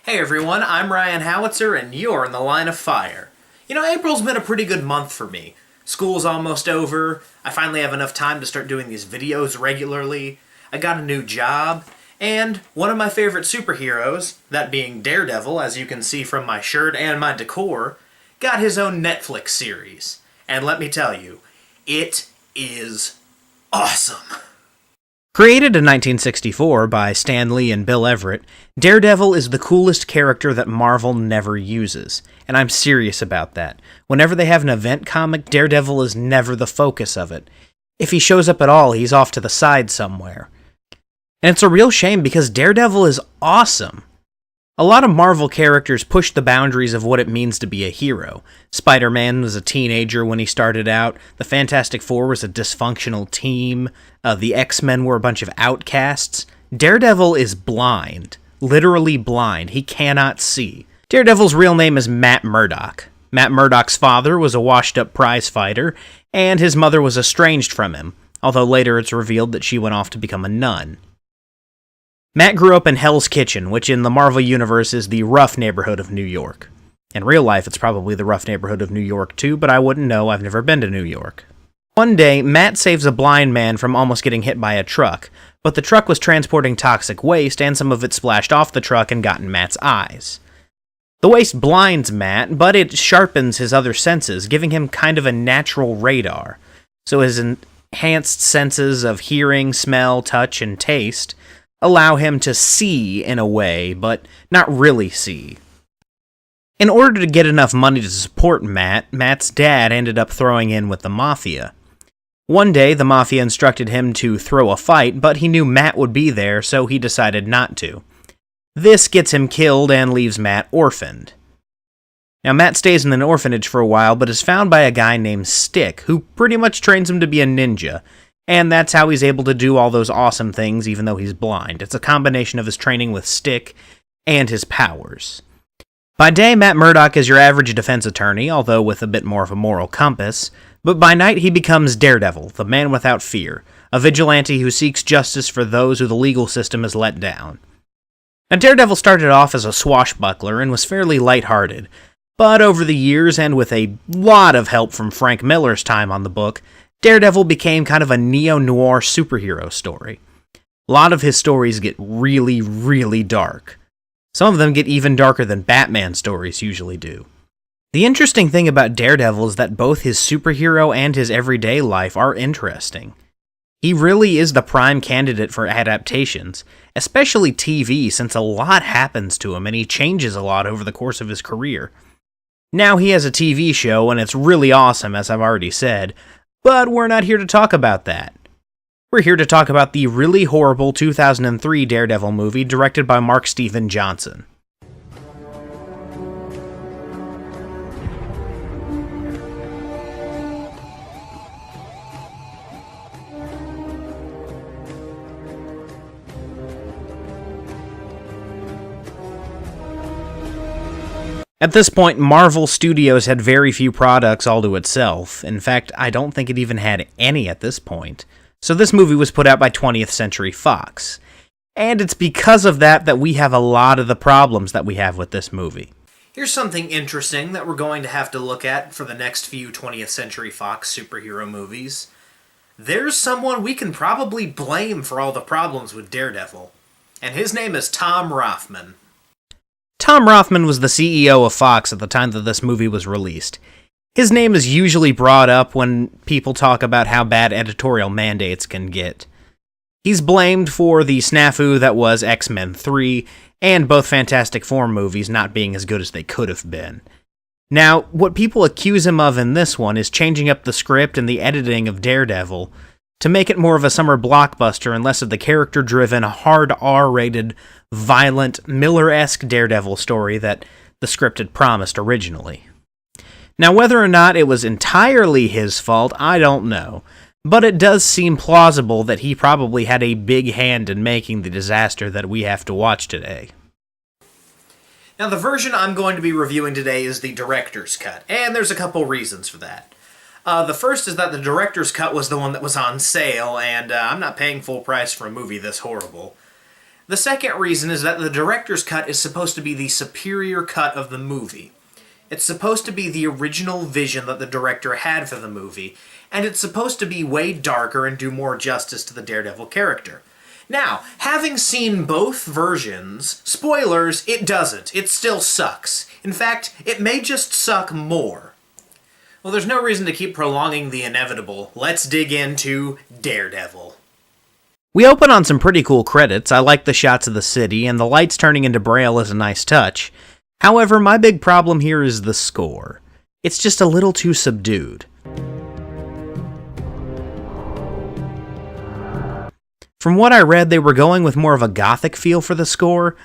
Hey everyone, I'm Ryan Howitzer, and you're in the line of fire. You know, April's been a pretty good month for me. School's almost over, I finally have enough time to start doing these videos regularly, I got a new job, and one of my favorite superheroes, that being Daredevil, as you can see from my shirt and my decor, got his own Netflix series. And let me tell you, it is awesome. Created in 1964 by Stan Lee and Bill Everett, Daredevil is the coolest character that Marvel never uses, and I'm serious about that. Whenever they have an event comic, Daredevil is never the focus of it. If he shows up at all, he's off to the side somewhere. And it's a real shame because Daredevil is awesome. A lot of Marvel characters push the boundaries of what it means to be a hero. Spider-Man was a teenager when he started out, the Fantastic Four was a dysfunctional team, the X-Men were a bunch of outcasts. Daredevil is blind. Literally blind. He cannot see. Daredevil's real name is Matt Murdock. Matt Murdock's father was a washed-up prizefighter, and his mother was estranged from him, although later it's revealed that she went off to become a nun. Matt grew up in Hell's Kitchen, which in the Marvel Universe is the rough neighborhood of New York. In real life, it's probably the rough neighborhood of New York too, but I wouldn't know, I've never been to New York. One day, Matt saves a blind man from almost getting hit by a truck, but the truck was transporting toxic waste and some of it splashed off the truck and got in Matt's eyes. The waste blinds Matt, but it sharpens his other senses, giving him kind of a natural radar. So his enhanced senses of hearing, smell, touch, and taste allow him to see in a way, but not really see. In order to get enough money to support Matt's dad ended up throwing in with the Mafia. One day, the Mafia instructed him to throw a fight, but he knew Matt would be there, so he decided not to. This gets him killed and leaves Matt orphaned. Now, Matt stays in an orphanage for a while, but is found by a guy named Stick, who pretty much trains him to be a ninja, and that's how he's able to do all those awesome things even though he's blind. It's a combination of his training with Stick and his powers. By day, Matt Murdock is your average defense attorney, although with a bit more of a moral compass, but by night he becomes Daredevil, the man without fear, a vigilante who seeks justice for those who the legal system has let down. Now, Daredevil started off as a swashbuckler and was fairly lighthearted, but over the years and with a lot of help from Frank Miller's time on the book, Daredevil became kind of a neo-noir superhero story. A lot of his stories get really, really dark. Some of them get even darker than Batman stories usually do. The interesting thing about Daredevil is that both his superhero and his everyday life are interesting. He really is the prime candidate for adaptations, especially TV, since a lot happens to him and he changes a lot over the course of his career. Now he has a TV show and it's really awesome, as I've already said, but we're not here to talk about that. We're here to talk about the really horrible 2003 Daredevil movie directed by Mark Steven Johnson. At this point, Marvel Studios had very few products all to itself. In fact, I don't think it even had any at this point. So this movie was put out by 20th Century Fox. And it's because of that that we have a lot of the problems that we have with this movie. Here's something interesting that we're going to have to look at for the next few 20th Century Fox superhero movies. There's someone we can probably blame for all the problems with Daredevil. And his name is Tom Rothman. Tom Rothman was the CEO of Fox at the time that this movie was released. His name is usually brought up when people talk about how bad editorial mandates can get. He's blamed for the snafu that was X-Men 3, and both Fantastic Four movies not being as good as they could have been. Now, what people accuse him of in this one is changing up the script and the editing of Daredevil to make it more of a summer blockbuster and less of the character-driven, hard R-rated, violent, Miller-esque Daredevil story that the script had promised originally. Now, whether or not it was entirely his fault, I don't know, but it does seem plausible that he probably had a big hand in making the disaster that we have to watch today. Now, the version I'm going to be reviewing today is the director's cut, and there's a couple reasons for that. The first is that the director's cut was the one that was on sale, and I'm not paying full price for a movie this horrible. The second reason is that the director's cut is supposed to be the superior cut of the movie. It's supposed to be the original vision that the director had for the movie, and it's supposed to be way darker and do more justice to the Daredevil character. Now, having seen both versions, spoilers, it doesn't. It still sucks. In fact, it may just suck more. Well, there's no reason to keep prolonging the inevitable. Let's dig into Daredevil. We open on some pretty cool credits. I like the shots of the city, and the lights turning into Braille is a nice touch. However, my big problem here is the score. It's just a little too subdued. From what I read, they were going with more of a gothic feel for the score,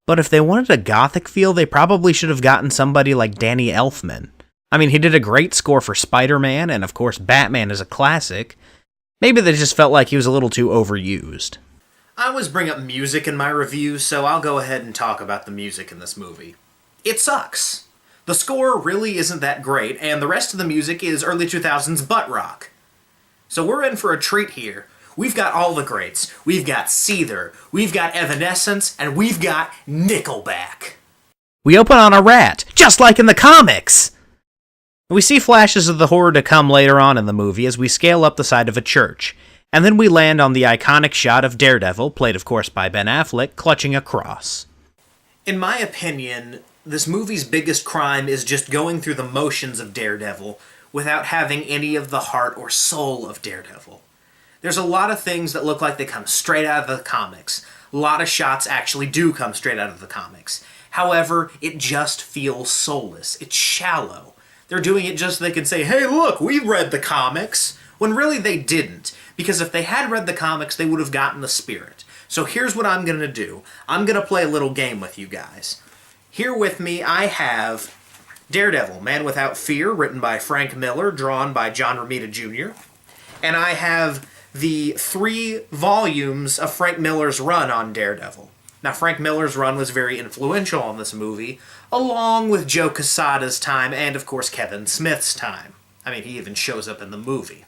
but if they wanted a gothic feel, they probably should have gotten somebody like Danny Elfman. I mean, he did a great score for Spider-Man, and of course Batman is a classic. Maybe they just felt like he was a little too overused. I always bring up music in my reviews, so I'll go ahead and talk about the music in this movie. It sucks. The score really isn't that great, and the rest of the music is early 2000s butt rock. So we're in for a treat here. We've got all the greats. We've got Seether, we've got Evanescence, and we've got Nickelback. We open on a rat, just like in the comics! We see flashes of the horror to come later on in the movie as we scale up the side of a church, and then we land on the iconic shot of Daredevil, played of course by Ben Affleck, clutching a cross. In my opinion, this movie's biggest crime is just going through the motions of Daredevil without having any of the heart or soul of Daredevil. There's a lot of things that look like they come straight out of the comics. A lot of shots actually do come straight out of the comics. However, it just feels soulless. It's shallow. They're doing it just so they can say, hey look, we read the comics, when really they didn't. Because if they had read the comics, they would have gotten the spirit. So here's what I'm going to do. I'm going to play a little game with you guys. Here with me, I have Daredevil, Man Without Fear, written by Frank Miller, drawn by John Romita Jr. And I have the 3 volumes of Frank Miller's run on Daredevil. Now, Frank Miller's run was very influential on this movie, along with Joe Quesada's time and, of course, Kevin Smith's time. I mean, he even shows up in the movie.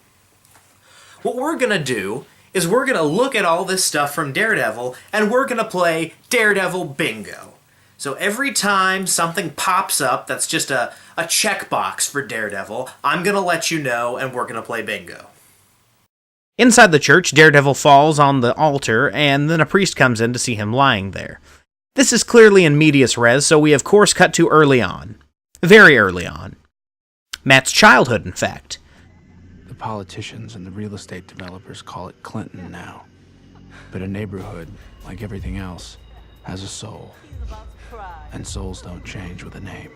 What we're going to do is we're going to look at all this stuff from Daredevil, and we're going to play Daredevil Bingo. So every time something pops up that's just a checkbox for Daredevil, I'm going to let you know, and we're going to play bingo. Inside the church, Daredevil falls on the altar, and then a priest comes in to see him lying there. This is clearly in medias res, so we of course cut to early on. Very early on. Matt's childhood, in fact. The politicians and the real estate developers call it Clinton now. But a neighborhood, like everything else, has a soul. And souls don't change with a name.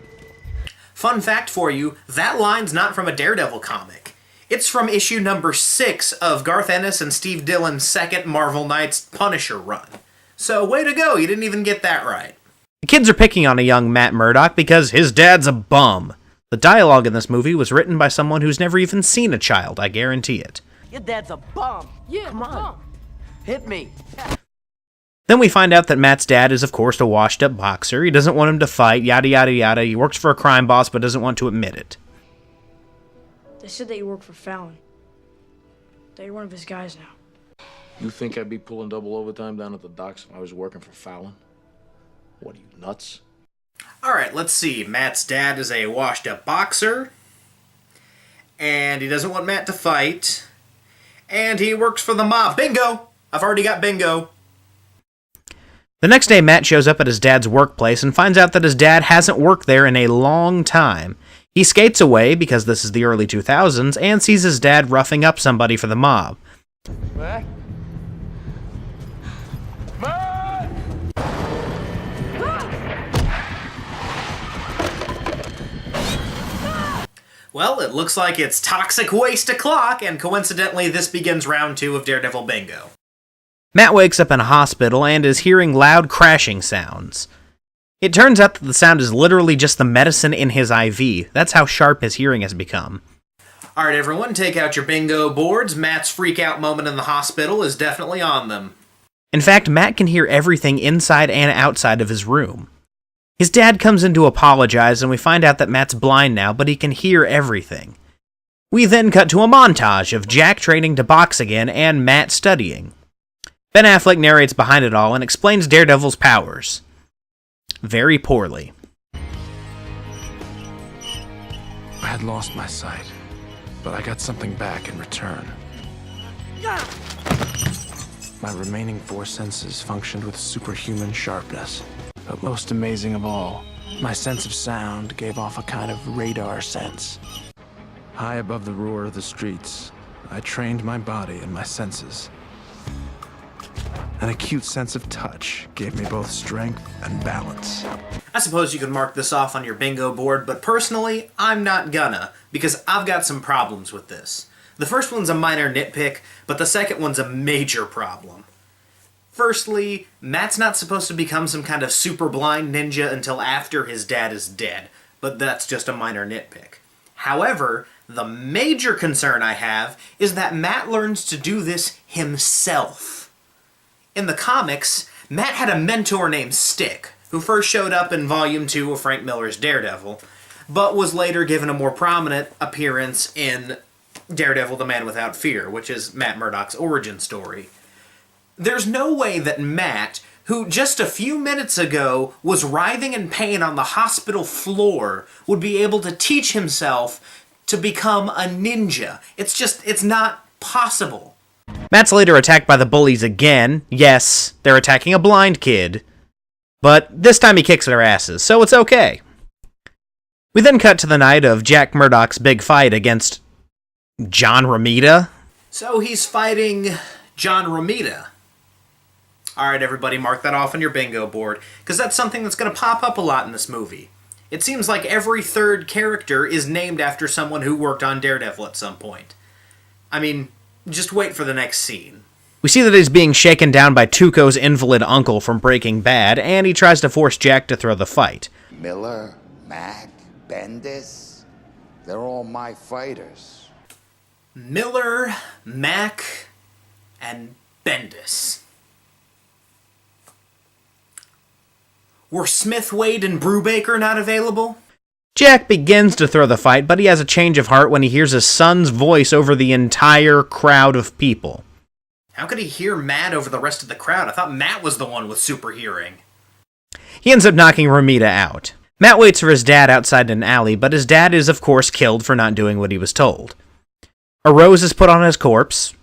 Fun fact for you, that line's not from a Daredevil comic. It's from issue number 6 of Garth Ennis and Steve Dillon's second Marvel Knights Punisher run. So, way to go, you didn't even get that right. The kids are picking on a young Matt Murdock because his dad's a bum. The dialogue in this movie was written by someone who's never even seen a child, I guarantee it. Your dad's a bum. Yeah, come on. Hit me. Then we find out that Matt's dad is, of course, a washed-up boxer. He doesn't want him to fight, yada yada yada. He works for a crime boss but doesn't want to admit it. They said that you work for Fallon. That you're one of his guys now. You think I'd be pulling double overtime down at the docks if I was working for Fallon? What are you, nuts? Alright, let's see. Matt's dad is a washed-up boxer. And he doesn't want Matt to fight. And he works for the mob. Bingo! I've already got bingo. The next day, Matt shows up at his dad's workplace and finds out that his dad hasn't worked there in a long time. He skates away, because this is the early 2000s, and sees his dad roughing up somebody for the mob. Matt? Well, it looks like it's toxic waste o'clock, and coincidentally, this begins round 2 of Daredevil Bingo. Matt wakes up in a hospital and is hearing loud crashing sounds. It turns out that the sound is literally just the medicine in his IV. That's how sharp his hearing has become. Alright everyone, take out your bingo boards. Matt's freak-out moment in the hospital is definitely on them. In fact, Matt can hear everything inside and outside of his room. His dad comes in to apologize, and we find out that Matt's blind now, but he can hear everything. We then cut to a montage of Jack training to box again and Matt studying. Ben Affleck narrates behind it all and explains Daredevil's powers. Very poorly. I had lost my sight, but I got something back in return. My remaining 4 senses functioned with superhuman sharpness. But most amazing of all, my sense of sound gave off a kind of radar sense. High above the roar of the streets, I trained my body and my senses. An acute sense of touch gave me both strength and balance. I suppose you could mark this off on your bingo board, but personally, I'm not gonna, because I've got some problems with this. The first one's a minor nitpick, but the second one's a major problem. Firstly, Matt's not supposed to become some kind of super blind ninja until after his dad is dead, but that's just a minor nitpick. However, the major concern I have is that Matt learns to do this himself. In the comics, Matt had a mentor named Stick, who first showed up in Volume 2 of Frank Miller's Daredevil, but was later given a more prominent appearance in Daredevil the Man Without Fear, which is Matt Murdock's origin story. There's no way that Matt, who just a few minutes ago was writhing in pain on the hospital floor, would be able to teach himself to become a ninja. It's not possible. Matt's later attacked by the bullies again. Yes, they're attacking a blind kid. But this time he kicks their asses, so it's okay. We then cut to the night of Jack Murdock's big fight against John Romita. So he's fighting John Romita. Alright, everybody, mark that off on your bingo board, because that's something that's going to pop up a lot in this movie. It seems like every third character is named after someone who worked on Daredevil at some point. I mean, just wait for the next scene. We see that he's being shaken down by Tuco's invalid uncle from Breaking Bad, and he tries to force Jack to throw the fight. Miller, Mac, Bendis, they're all my fighters. Miller, Mac, and Bendis. Were Smith, Wade, and Brubaker not available? Jack begins to throw the fight, but he has a change of heart when he hears his son's voice over the entire crowd of people. How could he hear Matt over the rest of the crowd? I thought Matt was the one with super hearing. He ends up knocking Romita out. Matt waits for his dad outside an alley, but his dad is of course killed for not doing what he was told. A rose is put on his corpse.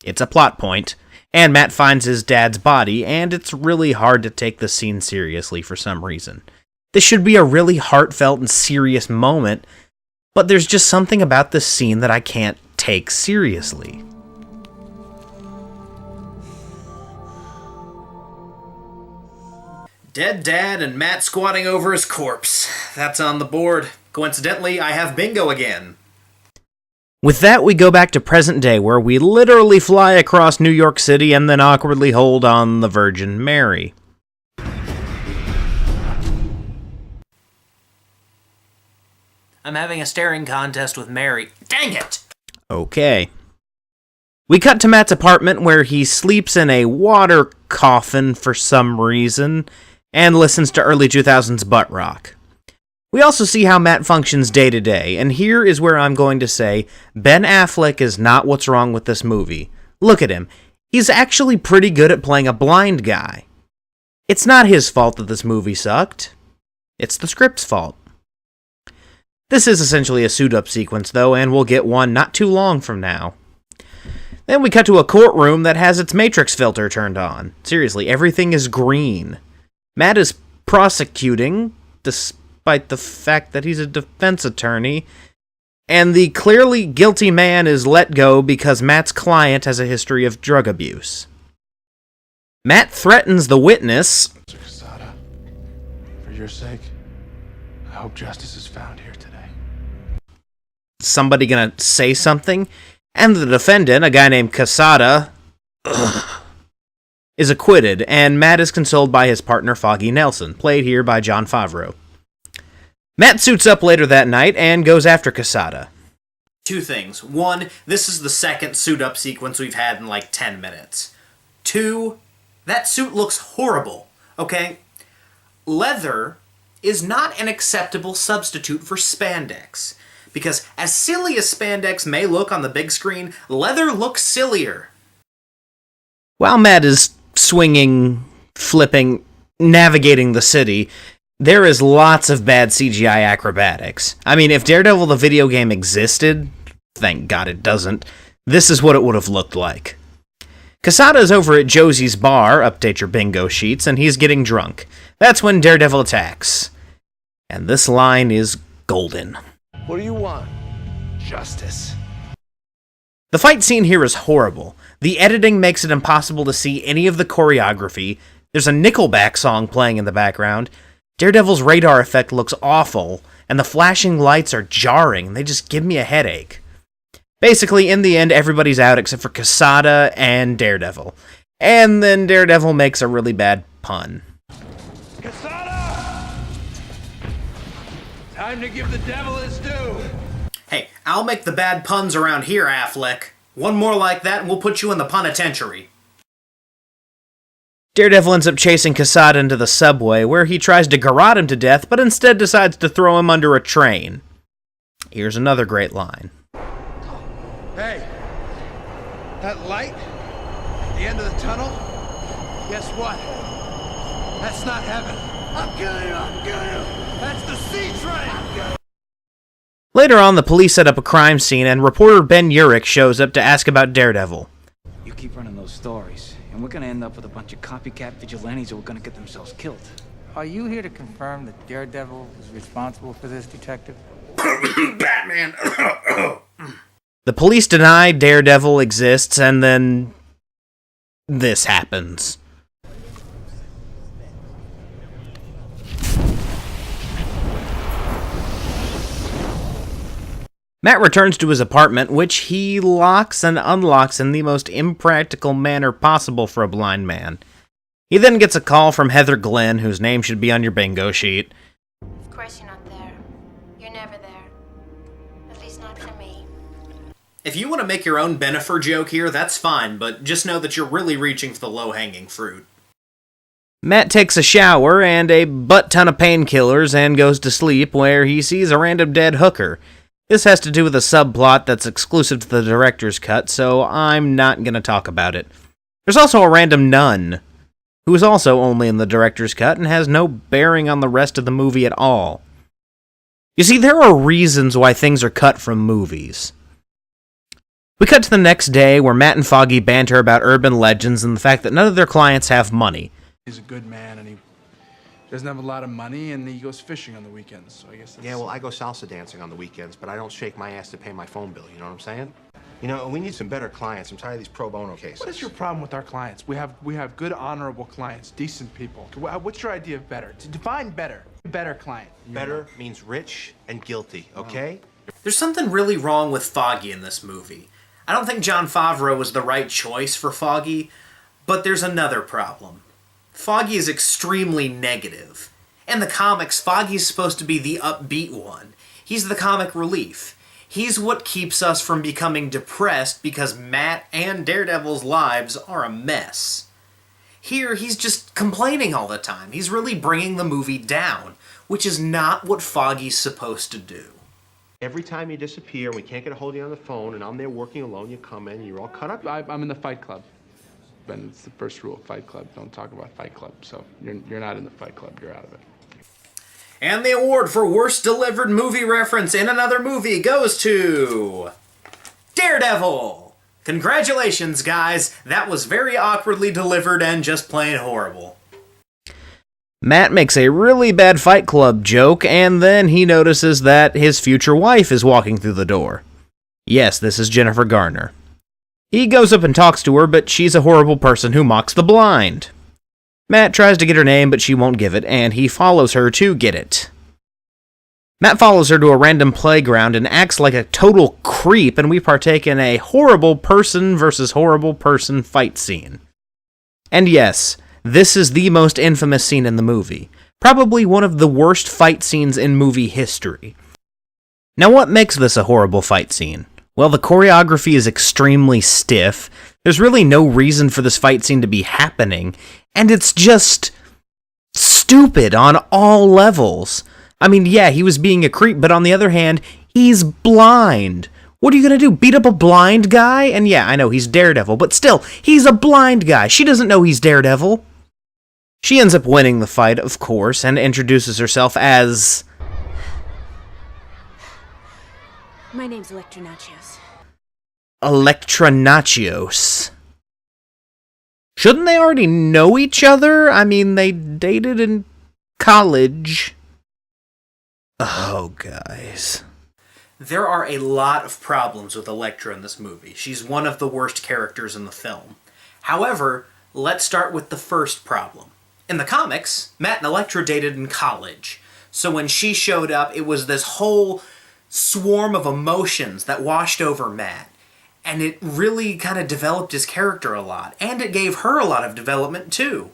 It's a plot point. And Matt finds his dad's body, and it's really hard to take the scene seriously for some reason. This should be a really heartfelt and serious moment, but there's just something about this scene that I can't take seriously. Dead dad and Matt squatting over his corpse. That's on the board. Coincidentally, I have bingo again. With that, we go back to present day, where we literally fly across New York City and then awkwardly hold on the Virgin Mary. I'm having a staring contest with Mary. Dang it! Okay. We cut to Matt's apartment, where he sleeps in a water coffin for some reason, and listens to early 2000s butt rock. We also see how Matt functions day to day, and here is where I'm going to say Ben Affleck is not what's wrong with this movie. Look at him. He's actually pretty good at playing a blind guy. It's not his fault that this movie sucked. It's the script's fault. This is essentially a suit-up sequence, though, and we'll get one not too long from now. Then we cut to a courtroom that has its Matrix filter turned on. Seriously, everything is green. Matt is prosecuting, despite the fact that he's a defense attorney, and the clearly guilty man is let go because Matt's client has a history of drug abuse. Matt threatens the witness. Mr. Quesada, for your sake, I hope justice is found here today. Somebody gonna say something? And the defendant, a guy named Quesada, is acquitted, and Matt is consoled by his partner Foggy Nelson, played here by Jon Favreau. Matt suits up later that night and goes after Quesada. Two things. One, this is the second suit-up sequence we've had in like 10 minutes. Two, that suit looks horrible, okay? Leather is not an acceptable substitute for spandex, because as silly as spandex may look on the big screen, leather looks sillier. While Matt is swinging, flipping, navigating the city, there is lots of bad CGI acrobatics. I mean, if Daredevil the video game existed, thank God it doesn't, this is what it would have looked like. Quesada is over at Josie's bar, update your bingo sheets, and he's getting drunk. That's when Daredevil attacks. And this line is golden. What do you want? Justice. The fight scene here is horrible. The editing makes it impossible to see any of the choreography. There's a Nickelback song playing in the background. Daredevil's radar effect looks awful, and the flashing lights are jarring. They just give me a headache. Basically, in the end, everybody's out except for Quesada and Daredevil. And then Daredevil makes a really bad pun. Quesada! Time to give the devil his due. Hey, I'll make the bad puns around here, Affleck. One more like that and we'll put you in the penitentiary. Daredevil ends up chasing Quesada into the subway, where he tries to garrote him to death, but instead decides to throw him under a train. Here's another great line. Hey, that light at the end of the tunnel, guess what? That's not heaven. I'm killing you. That's the C train. Later on, the police set up a crime scene, and reporter Ben Urich shows up to ask about Daredevil. You keep running those stories, and we're gonna end up with a bunch of copycat vigilantes who are gonna get themselves killed. Are you here to confirm that Daredevil was responsible for this, Detective? Batman! The police deny Daredevil exists, and then this happens. Matt returns to his apartment, which he locks and unlocks in the most impractical manner possible for a blind man. He then gets a call from Heather Glenn, whose name should be on your bingo sheet. Of course you're not there. You're never there. At least not for me. If you want to make your own Bennifer joke here, that's fine, but just know that you're really reaching for the low-hanging fruit. Matt takes a shower and a butt-ton of painkillers and goes to sleep, where he sees a random dead hooker. This has to do with a subplot that's exclusive to the director's cut, so I'm not going to talk about it. There's also a random nun, who is also only in the director's cut and has no bearing on the rest of the movie at all. You see, there are reasons why things are cut from movies. We cut to the next day, where Matt and Foggy banter about urban legends and the fact that none of their clients have money. He's a good man, and he doesn't have a lot of money, and he goes fishing on the weekends, so I guess that's... Yeah, well, I go salsa dancing on the weekends, but I don't shake my ass to pay my phone bill, you know what I'm saying? You know, we need some better clients. I'm tired of these pro bono cases. What is your problem with our clients? We have good, honorable clients, decent people. What's your idea of better? To define better. Better client. Better means rich and guilty, okay? There's something really wrong with Foggy in this movie. I don't think Jon Favreau was the right choice for Foggy, but there's another problem. Foggy is extremely negative. In the comics, Foggy's supposed to be the upbeat one. He's the comic relief. He's what keeps us from becoming depressed because Matt and Daredevil's lives are a mess. Here, he's just complaining all the time. He's really bringing the movie down, which is not what Foggy's supposed to do. Every time you disappear and we can't get a hold of you on the phone and I'm there working alone, you come in, you're all cut up. I'm in the Fight Club. And it's the first rule of Fight Club. Don't talk about Fight Club. So you're not in the Fight Club. You're out of it. And the award for worst delivered movie reference in another movie goes to Daredevil. Congratulations, guys. That was very awkwardly delivered and just plain horrible. Matt makes a really bad Fight Club joke, and then he notices that his future wife is walking through the door. Yes, this is Jennifer Garner. He goes up and talks to her, but she's a horrible person who mocks the blind. Matt tries to get her name, but she won't give it, and he follows her to get it. Matt follows her to a random playground and acts like a total creep, and we partake in a horrible person versus horrible person fight scene. And yes, this is the most infamous scene in the movie. Probably one of the worst fight scenes in movie history. Now, what makes this a horrible fight scene? Well, the choreography is extremely stiff. There's really no reason for this fight scene to be happening, and it's just stupid on all levels. I mean, yeah, he was being a creep, but on the other hand, he's blind. What are you gonna do, beat up a blind guy? And yeah, I know he's Daredevil, but still, he's a blind guy. She doesn't know he's Daredevil. She ends up winning the fight, of course, and introduces herself as... My name's Electra Nachios. Electra Nachios. Shouldn't they already know each other? I mean, they dated in college. Oh, guys. There are a lot of problems with Elektra in this movie. She's one of the worst characters in the film. However, let's start with the first problem. In the comics, Matt and Elektra dated in college. So when she showed up, it was this whole swarm of emotions that washed over Matt. And it really kind of developed his character a lot. And it gave her a lot of development, too.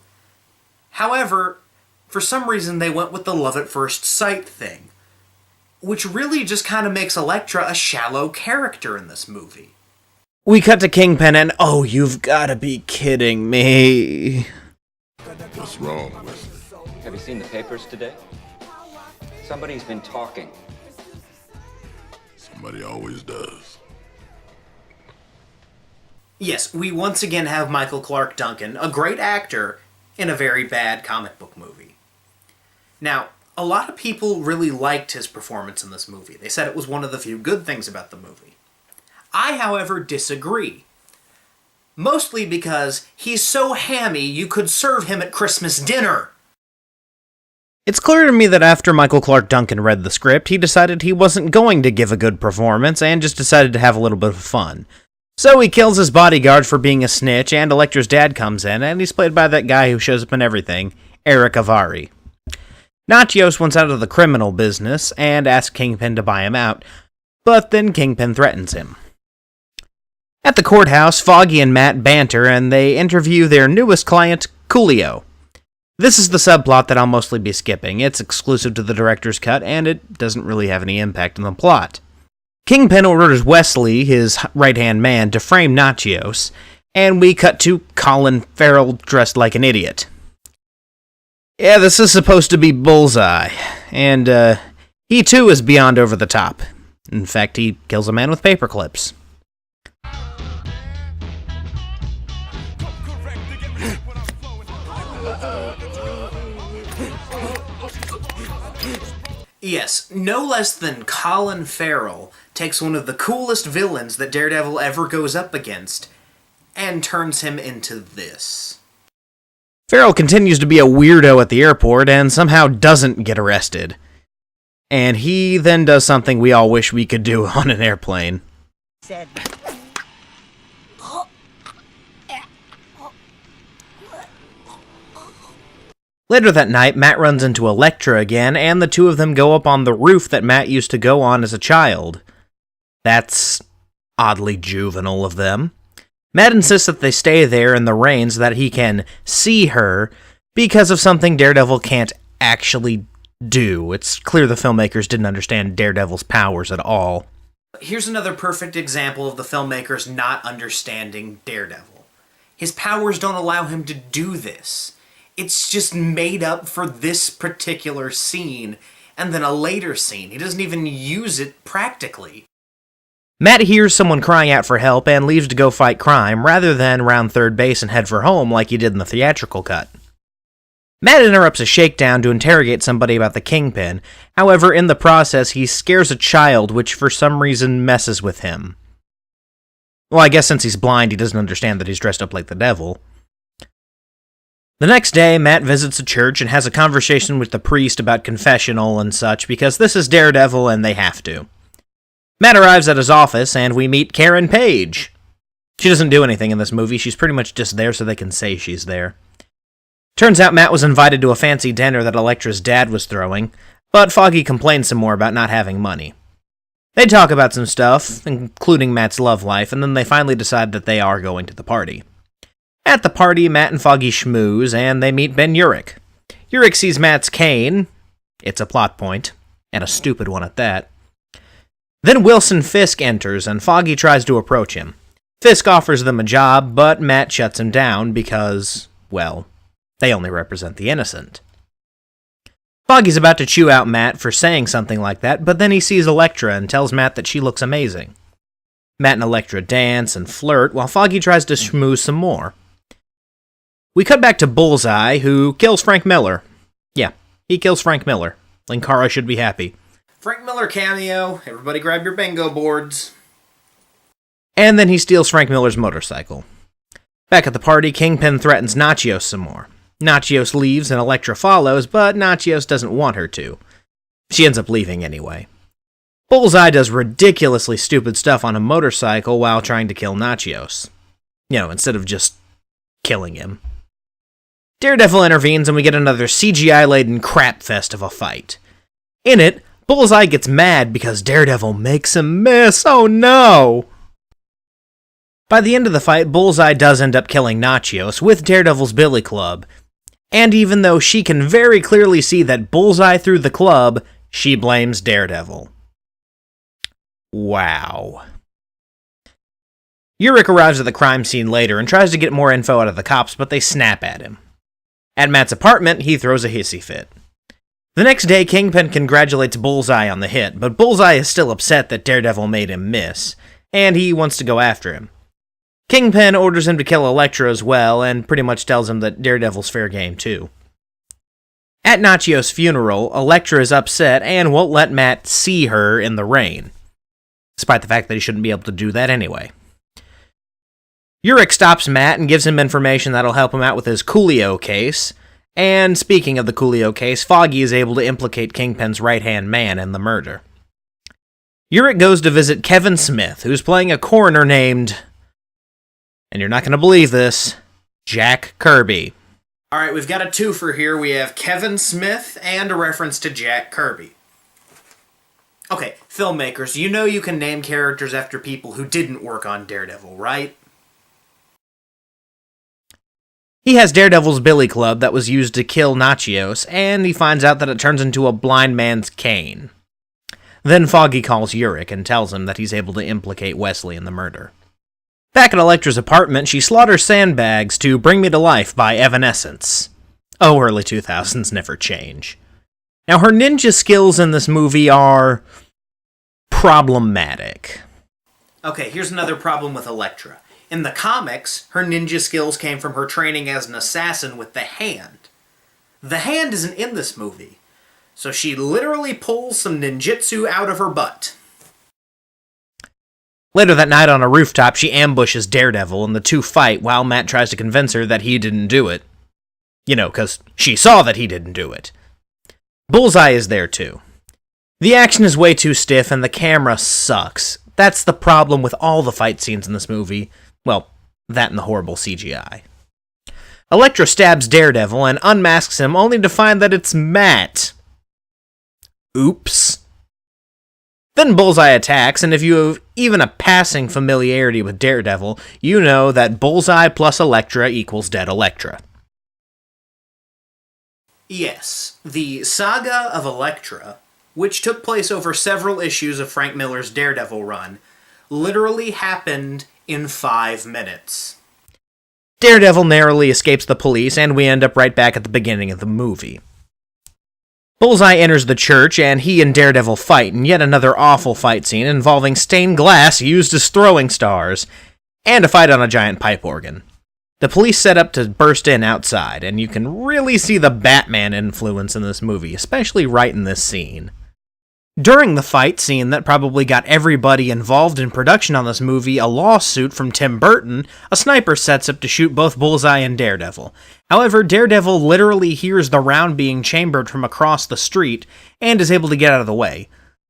However, for some reason, they went with the love at first sight thing, which really just kind of makes Elektra a shallow character in this movie. We cut to Kingpin and, oh, you've gotta be kidding me. What's wrong, Wesley? Have you seen the papers today? Somebody's been talking. Somebody always does. Yes, we once again have Michael Clark Duncan, a great actor, in a very bad comic book movie. Now, a lot of people really liked his performance in this movie. They said it was one of the few good things about the movie. I, however, disagree. Mostly because he's so hammy you could serve him at Christmas dinner. It's clear to me that after Michael Clark Duncan read the script, he decided he wasn't going to give a good performance and just decided to have a little bit of fun. So he kills his bodyguard for being a snitch, and Elektra's dad comes in, and he's played by that guy who shows up in everything, Eric Avari. Nachios wants out of the criminal business and asks Kingpin to buy him out, but then Kingpin threatens him. At the courthouse, Foggy and Matt banter, and they interview their newest client, Coolio. This is the subplot that I'll mostly be skipping. It's exclusive to the director's cut, and it doesn't really have any impact on the plot. Kingpin orders Wesley, his right-hand man, to frame Nachios, and we cut to Colin Farrell dressed like an idiot. Yeah, this is supposed to be Bullseye, and he too is beyond over the top. In fact, he kills a man with paper clips. Yes, no less than Colin Farrell takes one of the coolest villains that Daredevil ever goes up against and turns him into this. Farrell continues to be a weirdo at the airport and somehow doesn't get arrested. And he then does something we all wish we could do on an airplane. Said. Later that night, Matt runs into Elektra again, and the two of them go up on the roof that Matt used to go on as a child. That's oddly juvenile of them. Matt insists that they stay there in the rain so that he can see her because of something Daredevil can't actually do. It's clear the filmmakers didn't understand Daredevil's powers at all. Here's another perfect example of the filmmakers not understanding Daredevil. His powers don't allow him to do this. It's just made up for this particular scene, and then a later scene. He doesn't even use it practically. Matt hears someone crying out for help and leaves to go fight crime, rather than round third base and head for home like he did in the theatrical cut. Matt interrupts a shakedown to interrogate somebody about the Kingpin. However, in the process, he scares a child, which for some reason messes with him. Well, I guess since he's blind, he doesn't understand that he's dressed up like the devil. The next day, Matt visits a church and has a conversation with the priest about confessional and such, because this is Daredevil and they have to. Matt arrives at his office, and we meet Karen Page. She doesn't do anything in this movie, she's pretty much just there so they can say she's there. Turns out Matt was invited to a fancy dinner that Elektra's dad was throwing, but Foggy complains some more about not having money. They talk about some stuff, including Matt's love life, and then they finally decide that they are going to the party. At the party, Matt and Foggy schmooze, and they meet Ben Urich. Urich sees Matt's cane. It's a plot point, and a stupid one at that. Then Wilson Fisk enters, and Foggy tries to approach him. Fisk offers them a job, but Matt shuts him down because, well, they only represent the innocent. Foggy's about to chew out Matt for saying something like that, but then he sees Elektra and tells Matt that she looks amazing. Matt and Elektra dance and flirt while Foggy tries to schmooze some more. We cut back to Bullseye, who kills Frank Miller. Yeah, he kills Frank Miller. Linkara should be happy. Frank Miller cameo. Everybody grab your bingo boards. And then he steals Frank Miller's motorcycle. Back at the party, Kingpin threatens Nachios some more. Nachios leaves and Elektra follows, but Nachios doesn't want her to. She ends up leaving anyway. Bullseye does ridiculously stupid stuff on a motorcycle while trying to kill Nachios. Instead of just killing him. Daredevil intervenes and we get another CGI-laden crap fest of a fight. In it, Bullseye gets mad because Daredevil makes him miss. Oh no! By the end of the fight, Bullseye does end up killing Nachios with Daredevil's billy club. And even though she can very clearly see that Bullseye threw the club, she blames Daredevil. Wow. Urich arrives at the crime scene later and tries to get more info out of the cops, but they snap at him. At Matt's apartment, he throws a hissy fit. The next day, Kingpin congratulates Bullseye on the hit, but Bullseye is still upset that Daredevil made him miss, and he wants to go after him. Kingpin orders him to kill Elektra as well, and pretty much tells him that Daredevil's fair game too. At Nachios' funeral, Elektra is upset and won't let Matt see her in the rain, despite the fact that he shouldn't be able to do that anyway. Urich stops Matt and gives him information that'll help him out with his Coolio case, and speaking of the Coolio case, Foggy is able to implicate Kingpin's right-hand man in the murder. Urich goes to visit Kevin Smith, who's playing a coroner named, and you're not going to believe this, Jack Kirby. Alright, we've got a twofer here. We have Kevin Smith and a reference to Jack Kirby. Okay, filmmakers, you can name characters after people who didn't work on Daredevil, right? He has Daredevil's billy club that was used to kill Nachios, and he finds out that it turns into a blind man's cane. Then Foggy calls Urich and tells him that he's able to implicate Wesley in the murder. Back at Elektra's apartment, she slaughters sandbags to Bring Me to Life by Evanescence. Oh, early 2000s never change. Now, her ninja skills in this movie are problematic. Okay, here's another problem with Elektra. In the comics, her ninja skills came from her training as an assassin with the hand. The hand isn't in this movie, so she literally pulls some ninjutsu out of her butt. Later that night on a rooftop, she ambushes Daredevil and the two fight while Matt tries to convince her that he didn't do it. Because she saw that he didn't do it. Bullseye is there too. The action is way too stiff and the camera sucks. That's the problem with all the fight scenes in this movie. Well, that and the horrible CGI. Elektra stabs Daredevil and unmasks him only to find that it's Matt. Oops. Then Bullseye attacks, and if you have even a passing familiarity with Daredevil, you know that Bullseye plus Elektra equals dead Elektra. Yes, the saga of Elektra, which took place over several issues of Frank Miller's Daredevil run, literally happened in 5 minutes. Daredevil narrowly escapes the police, and we end up right back at the beginning of the movie. Bullseye enters the church, and he and Daredevil fight in yet another awful fight scene involving stained glass used as throwing stars, and a fight on a giant pipe organ. The police set up to burst in outside, and you can really see the Batman influence in this movie, especially right in this scene. During the fight scene that probably got everybody involved in production on this movie a lawsuit from Tim Burton, a sniper sets up to shoot both Bullseye and Daredevil. However, Daredevil literally hears the round being chambered from across the street and is able to get out of the way.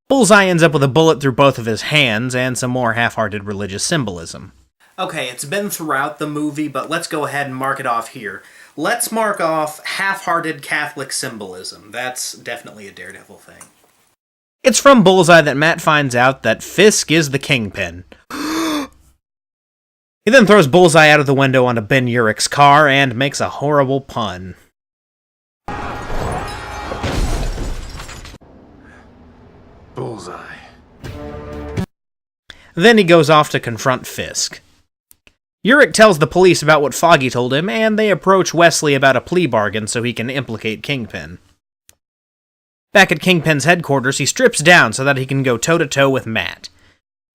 Bullseye ends up with a bullet through both of his hands and some more half-hearted religious symbolism. Okay, it's been throughout the movie, but let's go ahead and mark it off here. Let's mark off half-hearted Catholic symbolism. That's definitely a Daredevil thing. It's from Bullseye that Matt finds out that Fisk is the Kingpin. He then throws Bullseye out of the window onto Ben Urich's car and makes a horrible pun. Bullseye. Then he goes off to confront Fisk. Urich tells the police about what Foggy told him, and they approach Wesley about a plea bargain so he can implicate Kingpin. Back at Kingpin's headquarters, he strips down so that he can go toe-to-toe with Matt.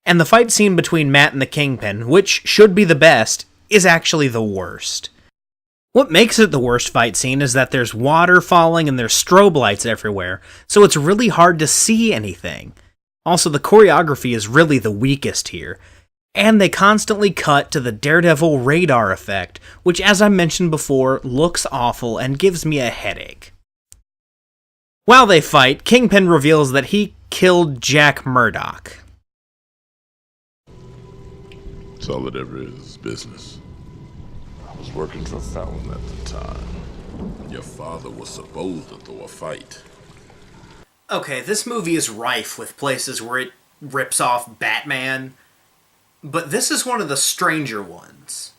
And the fight scene between Matt and the Kingpin, which should be the best, is actually the worst. What makes it the worst fight scene is that there's water falling and there's strobe lights everywhere, so it's really hard to see anything. Also, the choreography is really the weakest here. And they constantly cut to the Daredevil radar effect, which, as I mentioned before, looks awful and gives me a headache. While they fight, Kingpin reveals that he killed Jack Murdock. That's all it ever is business. I was working for Fallon at the time. Your father was supposed to throw a fight. Okay, this movie is rife with places where it rips off Batman, but this is one of the stranger ones.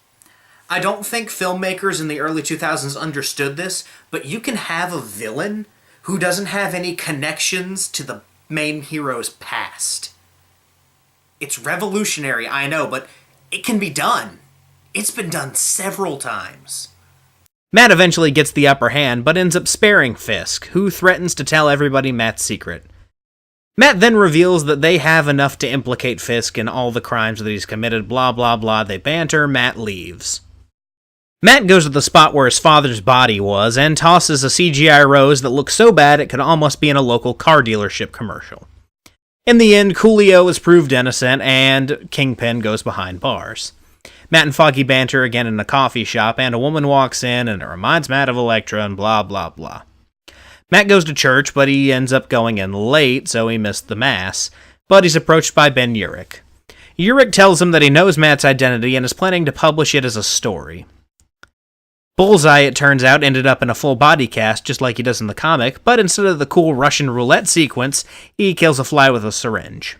I don't think filmmakers in the early 2000s understood this, but you can have a villain who doesn't have any connections to the main hero's past. It's revolutionary, I know, but it can be done. It's been done several times. Matt eventually gets the upper hand, but ends up sparing Fisk, who threatens to tell everybody Matt's secret. Matt then reveals that they have enough to implicate Fisk in all the crimes that he's committed, blah blah blah, they banter, Matt leaves. Matt goes to the spot where his father's body was, and tosses a CGI rose that looks so bad it could almost be in a local car dealership commercial. In the end, Coolio is proved innocent, and Kingpin goes behind bars. Matt and Foggy banter again in a coffee shop, and a woman walks in, and it reminds Matt of Elektra, and blah blah blah. Matt goes to church, but he ends up going in late, so he missed the mass, but he's approached by Ben Urich. Urich tells him that he knows Matt's identity and is planning to publish it as a story. Bullseye, it turns out, ended up in a full body cast, just like he does in the comic, but instead of the cool Russian roulette sequence, he kills a fly with a syringe.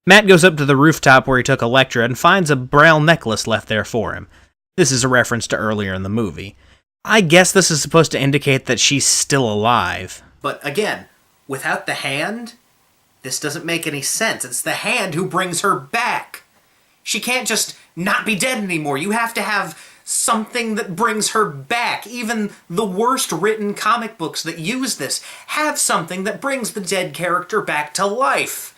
Matt goes up to the rooftop where he took Elektra and finds a braille necklace left there for him. This is a reference to earlier in the movie. I guess this is supposed to indicate that she's still alive. But again, without the hand, this doesn't make any sense. It's the hand who brings her back. She can't just not be dead anymore. You have to have something that brings her back. Even the worst written comic books that use this have something that brings the dead character back to life.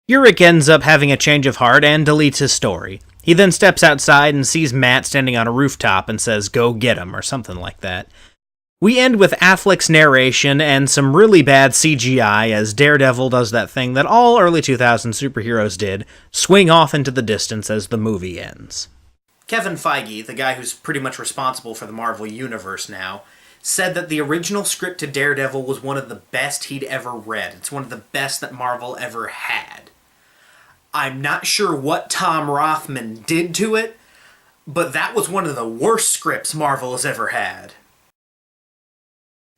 Urich ends up having a change of heart and deletes his story. He then steps outside and sees Matt standing on a rooftop and says, "Go get him," or something like that. We end with Affleck's narration and some really bad CGI as Daredevil does that thing that all early 2000s superheroes did, swing off into the distance as the movie ends. Kevin Feige, the guy who's pretty much responsible for the Marvel Universe now, said that the original script to Daredevil was one of the best he'd ever read. It's one of the best that Marvel ever had. I'm not sure what Tom Rothman did to it, but that was one of the worst scripts Marvel has ever had.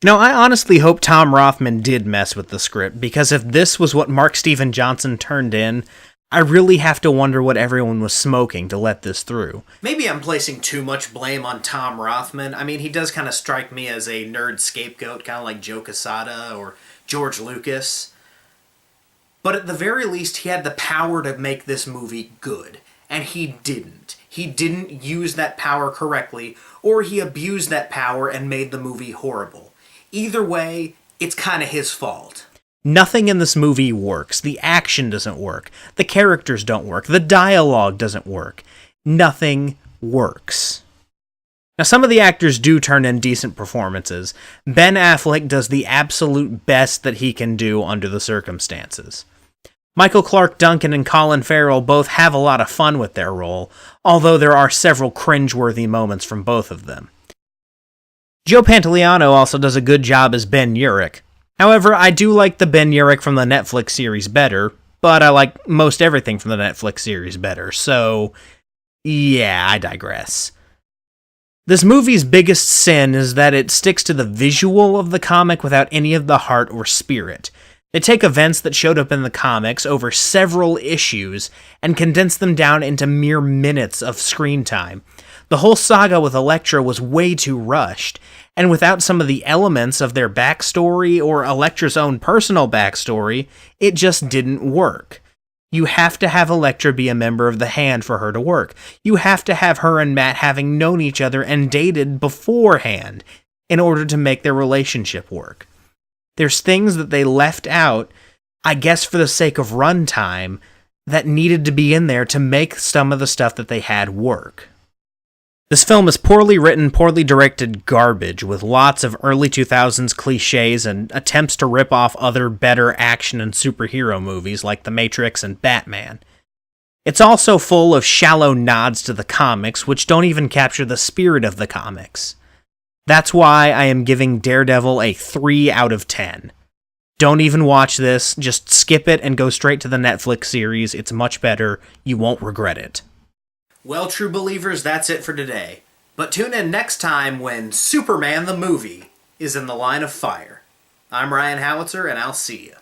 No, I honestly hope Tom Rothman did mess with the script, because if this was what Mark Steven Johnson turned in, I really have to wonder what everyone was smoking to let this through. Maybe I'm placing too much blame on Tom Rothman. I mean, he does kind of strike me as a nerd scapegoat, kind of like Joe Quesada or George Lucas. But at the very least, he had the power to make this movie good. And he didn't. He didn't use that power correctly, or he abused that power and made the movie horrible. Either way, it's kind of his fault. Nothing in this movie works. The action doesn't work. The characters don't work. The dialogue doesn't work. Nothing works. Now, some of the actors do turn in decent performances. Ben Affleck does the absolute best that he can do under the circumstances. Michael Clarke Duncan and Colin Farrell both have a lot of fun with their role, although there are several cringeworthy moments from both of them. Joe Pantoliano also does a good job as Ben Urich. However, I do like the Ben Urich from the Netflix series better, but I like most everything from the Netflix series better, so yeah, I digress. This movie's biggest sin is that it sticks to the visual of the comic without any of the heart or spirit. They take events that showed up in the comics over several issues and condense them down into mere minutes of screen time. The whole saga with Elektra was way too rushed, and without some of the elements of their backstory or Elektra's own personal backstory, it just didn't work. You have to have Elektra be a member of the Hand for her to work. You have to have her and Matt having known each other and dated beforehand in order to make their relationship work. There's things that they left out, I guess for the sake of runtime, that needed to be in there to make some of the stuff that they had work. This film is poorly written, poorly directed garbage with lots of early 2000s cliches and attempts to rip off other better action and superhero movies like The Matrix and Batman. It's also full of shallow nods to the comics, which don't even capture the spirit of the comics. That's why I am giving Daredevil a 3 out of 10. Don't even watch this, just skip it and go straight to the Netflix series. It's much better. You won't regret it. Well, true believers, that's it for today. But tune in next time when Superman the movie is in the line of fire. I'm Ryan Howitzer, and I'll see you.